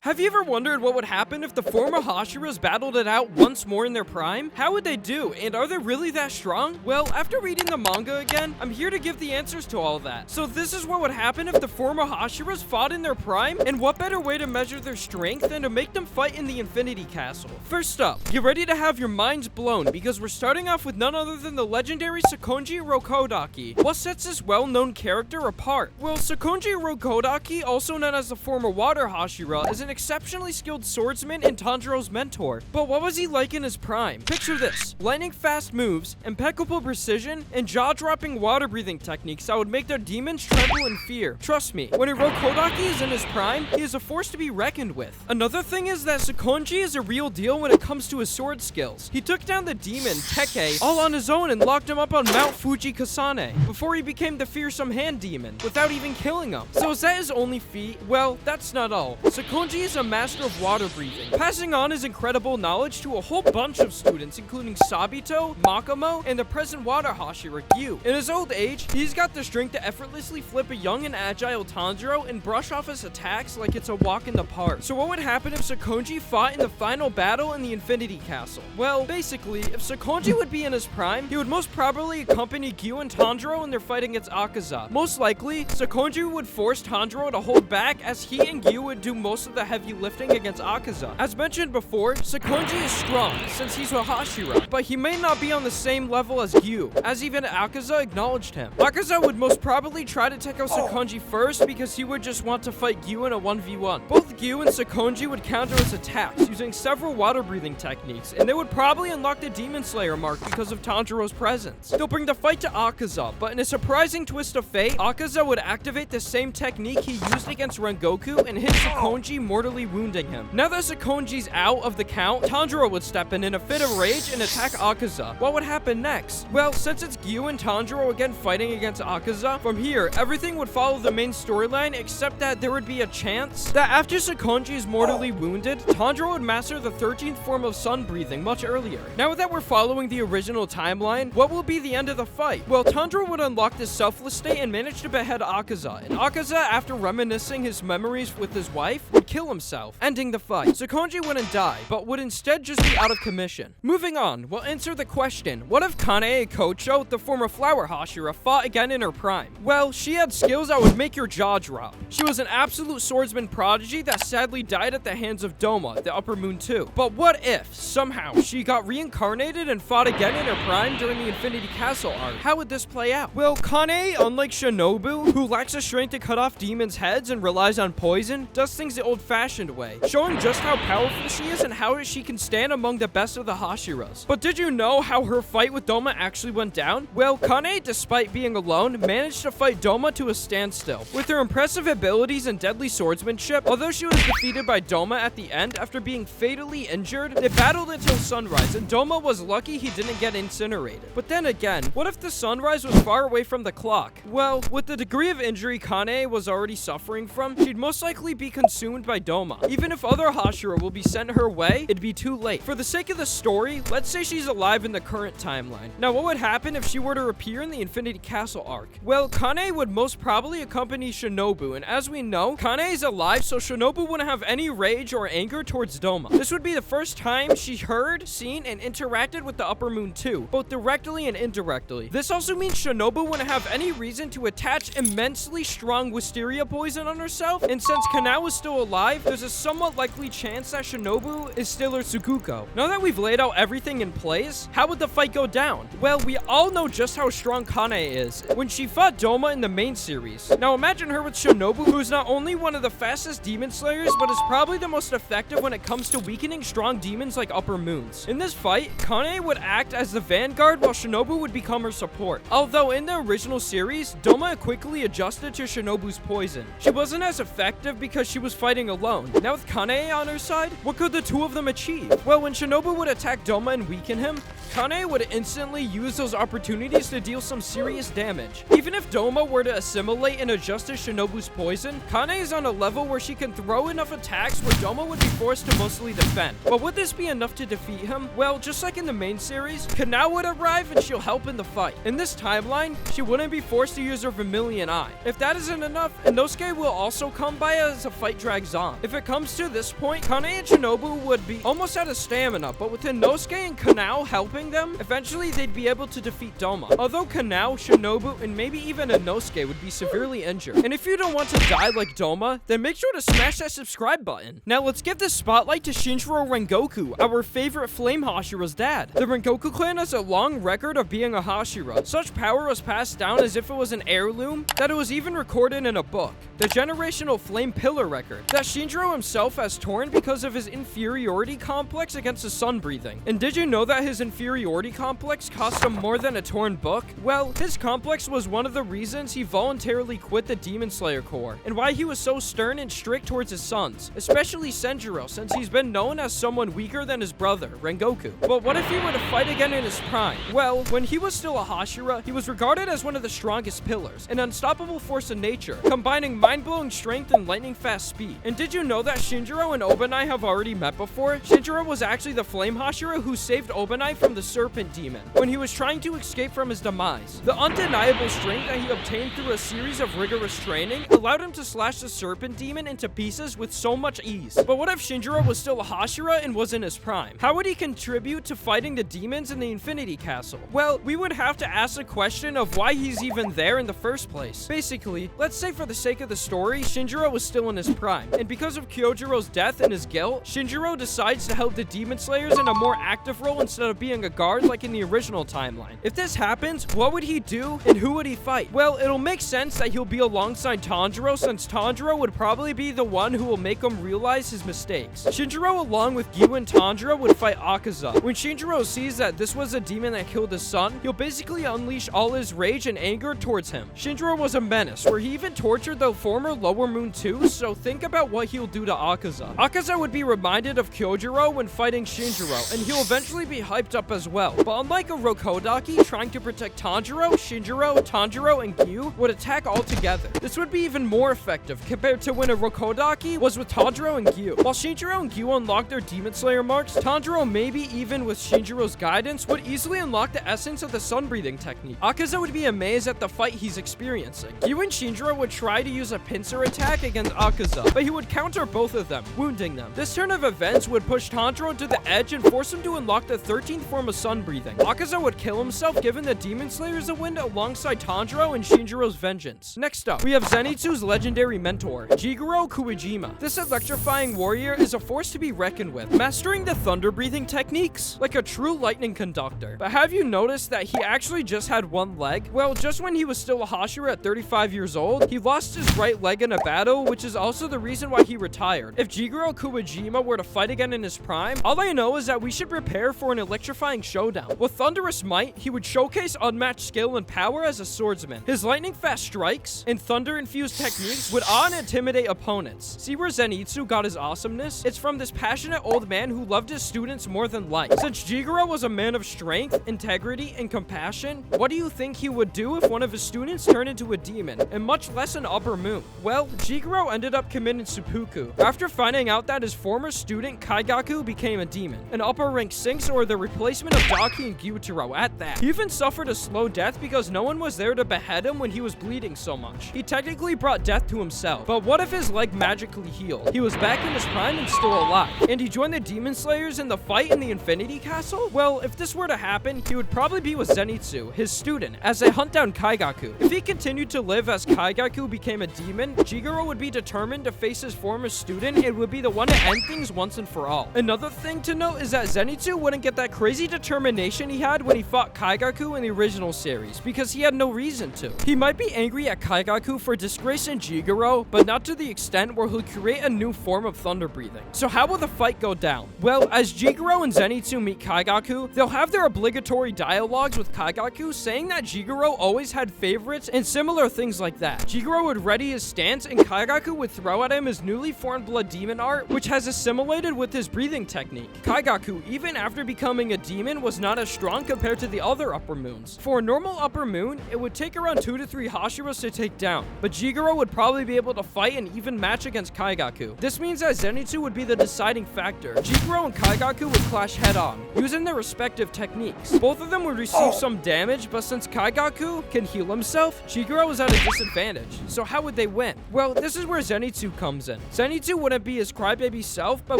Have you ever wondered what would happen if the former Hashiras battled it out once more in their prime? How would they do, and are they really that strong? Well, after reading the manga again, I'm here to give the answers to all that. So this is what would happen if the former Hashiras fought in their prime, and what better way to measure their strength than to make them fight in the Infinity Castle. First up, get ready to have your minds blown, because we're starting off with none other than the legendary sakonji rokodaki. What sets this well-known character apart? Well, sakonji rokodaki, also known as the former water Hashira, is an exceptionally skilled swordsman and Tanjiro's mentor. But what was he like in his prime? Picture this: lightning fast moves, impeccable precision, and jaw-dropping water-breathing techniques that would make their demons tremble in fear. Trust me, when a rokodaki is in his prime, he is a force to be reckoned with. Another thing is that sakonji is a real deal when it comes to his sword skills. He took down the demon Teke all on his own and locked him up on Mount Fuji Kasane before he became the fearsome hand demon without even killing him. So is that his only feat? Well, that's not all. Sakonji is a master of water breathing, passing on his incredible knowledge to a whole bunch of students, including Sabito, Makamo, and the present water Hashira, Gyu. In his old age, he's got the strength to effortlessly flip a young and agile Tanjiro and brush off his attacks like it's a walk in the park. So what would happen if Sakonji fought in the final battle in the Infinity Castle? Well, basically, if Sakonji would be in his prime, he would most probably accompany Gyu and Tanjiro in their fight against Akaza. Most likely, Sakonji would force Tanjiro to hold back as he and Gyu would do most of the heavy lifting against Akaza. As mentioned before, Sakonji is strong since he's a Hashira, but he may not be on the same level as Gyu, as even Akaza acknowledged him. Akaza would most probably try to take out Sakonji first because he would just want to fight Gyu in a 1v1. Both Gyu and Sakonji would counter his attacks using several water breathing techniques, and they would probably unlock the Demon Slayer mark because of Tanjiro's presence. They'll bring the fight to Akaza, but in a surprising twist of fate, Akaza would activate the same technique he used against Rengoku and hit Sakonji, mortally wounding him. Now that Sakonji's out of the count, Tanjiro would step in a fit of rage and attack Akaza. What would happen next? Well, since it's Gyu and Tanjiro again fighting against Akaza, from here, everything would follow the main storyline, except that there would be a chance that after Sakonji is mortally wounded, Tanjiro would master the 13th form of sun breathing much earlier. Now that we're following the original timeline, what will be the end of the fight? Well, Tanjiro would unlock this selfless state and manage to behead Akaza, and Akaza, after reminiscing his memories with his wife, would kill himself, ending the fight. Sakonji wouldn't die, but would instead just be out of commission. Moving on, we'll answer the question: what if Kanae Kocho, the former flower Hashira, fought again in her prime? Well, she had skills that would make your jaw drop. She was an absolute swordsman prodigy that sadly died at the hands of Doma, the Upper Moon 2. But what if, somehow, she got reincarnated and fought again in her prime during the Infinity Castle arc? How would this play out? Well, Kanae, unlike Shinobu, who lacks the strength to cut off demons' heads and relies on poison, does things the old-fashioned way, showing just how powerful she is and how she can stand among the best of the Hashiras. But did you know how her fight with Doma actually went down? Well, Kanae, despite being alone, managed to fight Doma to a standstill. With her impressive abilities and deadly swordsmanship, although she was defeated by Doma at the end after being fatally injured, they battled until sunrise, and Doma was lucky he didn't get incinerated. But then again, what if the sunrise was far away from the clock? Well, with the degree of injury Kanae was already suffering from, she'd most likely be consumed by Doma. Even if other Hashira will be sent her way, it'd be too late. For the sake of the story, let's say she's alive in the current timeline. Now, what would happen if she were to appear in the Infinity Castle arc? Well, Kanae would most probably accompany Shinobu, and as we know, Kanae is alive, so Shinobu wouldn't have any rage or anger towards Doma. This would be the first time she heard, seen, and interacted with the Upper Moon 2, both directly and indirectly. This also means Shinobu wouldn't have any reason to attach immensely strong wisteria poison on herself, and since Kanae was still alive, there's a somewhat likely chance that Shinobu is still her Tsukuko. Now that we've laid out everything in place, how would the fight go down? Well, we all know just how strong Kanae is when she fought Doma in the main series. Now imagine her with Shinobu, who's not only one of the fastest demon slayers, but is probably the most effective when it comes to weakening strong demons like Upper Moons. In this fight, Kanae would act as the vanguard while Shinobu would become her support. Although in the original series, Doma quickly adjusted to Shinobu's poison. She wasn't as effective because she was fighting alone. Now with Kanae on her side, what could the two of them achieve? Well, when Shinobu would attack Doma and weaken him, Kanae would instantly use those opportunities to deal some serious damage. Even if Doma were to assimilate and adjust to Shinobu's poison, Kanae is on a level where she can throw enough attacks where Doma would be forced to mostly defend. But would this be enough to defeat him? Well, just like in the main series, Kanae would arrive and she'll help in the fight. In this timeline, she wouldn't be forced to use her Vermilion Eye. If that isn't enough, Inosuke will also come by as the fight drags on. If it comes to this point, Kanae and Shinobu would be almost out of stamina, but with Inosuke and Kanae helping them, eventually they'd be able to defeat Doma. Although Kanae, Shinobu, and maybe even Inosuke would be severely injured. And if you don't want to die like Doma, then make sure to smash that subscribe button. Now let's give the spotlight to Shinjiro Rengoku, our favorite Flame Hashira's dad. The Rengoku clan has a long record of being a Hashira. Such power was passed down as if it was an heirloom, that it was even recorded in a book. The generational Flame Pillar record, that Shinjiro himself has torn because of his inferiority complex against the sun breathing. And did you know that his inferiority complex cost him more than a torn book? Well, his complex was one of the reasons he voluntarily quit the Demon Slayer Corps, and why he was so stern and strict towards his sons, especially Senjiro, since he's been known as someone weaker than his brother, Rengoku. But what if he were to fight again in his prime? Well, when he was still a Hashira, he was regarded as one of the strongest pillars, an unstoppable force of nature, combining mind-blowing strength and lightning-fast speed. And did you know that Shinjiro and Obanai have already met before? Shinjiro was actually the Flame Hashira who saved Obanai from the Serpent Demon when he was trying to escape from his demise. The undeniable strength that he obtained through a series of rigorous training allowed him to slash the Serpent Demon into pieces with so much ease. But what if Shinjiro was still a Hashira and was in his prime? How would he contribute to fighting the demons in the Infinity Castle? Well, we would have to ask the question of why he's even there in the first place. Basically, let's say for the sake of the story, Shinjiro was still in his prime, and because of Kyojiro's death and his guilt, Shinjiro decides to help the Demon Slayers in a more active role instead of being a guard like in the original timeline. If this happens, what would he do and who would he fight? Well, it'll make sense that he'll be alongside Tanjiro, since Tanjiro would probably be the one who will make him realize his mistakes. Shinjiro along with Gyu and Tanjiro would fight Akaza. When Shinjiro sees that this was a demon that killed his son, he'll basically unleash all his rage and anger towards him. Shinjiro was a menace, where he even tortured the former Lower Moon too, so think about what he'll do to Akaza. Akaza would be reminded of Kyojiro when fighting Shinjiro, and he'll eventually be hyped up as well. But unlike a rokodaki trying to protect Tanjiro, Shinjiro, Tanjiro, and Gyu would attack all together. This would be even more effective compared to when a rokodaki was with Tanjiro and Gyu. While Shinjiro and Gyu unlocked their Demon Slayer marks, Tanjiro, maybe even with Shinjiro's guidance, would easily unlock the essence of the sun breathing technique. Akaza would be amazed at the fight he's experiencing. Gyu and Shinjiro would try to use a pincer attack against Akaza, but he would counter both of them, wounding them. This turn of events would push Tanjiro to the edge and force him to unlock the 13th form of sun breathing. Akaza would kill himself, giving the Demon Slayers a win alongside Tanjiro and Shinjiro's vengeance. Next up, we have Zenitsu's legendary mentor, Jigaro Kuwajima. This electrifying warrior is a force to be reckoned with, mastering the thunder breathing techniques like a true lightning conductor. But have you noticed that he actually just had one leg? Well, just when he was still a Hashira at 35 years old, he lost his right leg in a battle, which is also the reason why he retired. If Jigaro Kuwajima were to fight again in his prime, all I know is that we should prepare for an electrifying showdown. With thunderous might, he would showcase unmatched skill and power as a swordsman. His lightning-fast strikes and thunder-infused techniques would awe and intimidate opponents. See where Zenitsu got his awesomeness? It's from this passionate old man who loved his students more than life. Since Jigaro was a man of strength, integrity, and compassion, what do you think he would do if one of his students turned into a demon, and much less an upper moon? Well, Jigaro ended up committing seppuku after finding out that his former student Kaigaku became a demon, an upper rank Sinks or the replacement of Daki and Gyutaro at that. He even suffered a slow death because no one was there to behead him when he was bleeding so much. He technically brought death to himself, but what if his leg magically healed? He was back in his prime and still alive, and he joined the Demon Slayers in the fight in the Infinity Castle? Well, if this were to happen, he would probably be with Zenitsu, his student, as they hunt down Kaigaku. If he continued to live as Kaigaku became a demon, Jigaro would be determined to face his former student and would be the one to end things once and for all. Another thing to note is that Zenitsu wouldn't get that crazy determination he had when he fought Kaigaku in the original series, because he had no reason to. He might be angry at Kaigaku for disgracing Jigaro, but not to the extent where he'll create a new form of thunder breathing. So how will the fight go down? Well, as Jigaro and Zenitsu meet Kaigaku, they'll have their obligatory dialogues with Kaigaku saying that Jigaro always had favorites and similar things like that. Jigaro would ready his stance and Kaigaku would throw at him his newly formed blood demon art, which has assimilated with his breathing technique. Kaigaku, even after becoming a demon, demon was not as strong compared to the other upper moons. For a normal upper moon, it would take around 2 to 3 Hashiras to take down, but Jigaro would probably be able to fight an even match against Kaigaku. This means that Zenitsu would be the deciding factor. Jigaro and Kaigaku would clash head-on, using their respective techniques. Both of them would receive some damage, but since Kaigaku can heal himself, Jigaro was at a disadvantage. So how would they win? Well, this is where Zenitsu comes in. Zenitsu wouldn't be his crybaby self, but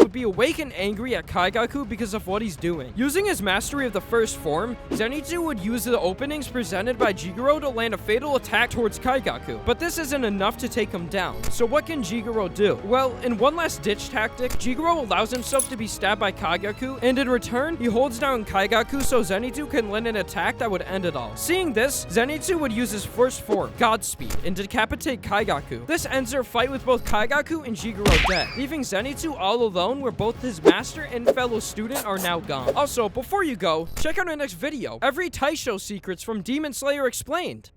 would be awake and angry at Kaigaku because of what he's doing. Using his mastery of the first form, Zenitsu would use the openings presented by Jigaro to land a fatal attack towards Kaigaku, but this isn't enough to take him down. So what can Jigaro do? Well, in one last ditch tactic, Jigaro allows himself to be stabbed by Kaigaku, and in return, he holds down Kaigaku so Zenitsu can land an attack that would end it all. Seeing this, Zenitsu would use his first form, Godspeed, and decapitate Kaigaku. This ends their fight with both Kaigaku and Jigaro dead, leaving Zenitsu all alone where both his master and fellow student are now gone. Also, before you go, check out our next video, every Taisho secrets from Demon Slayer explained.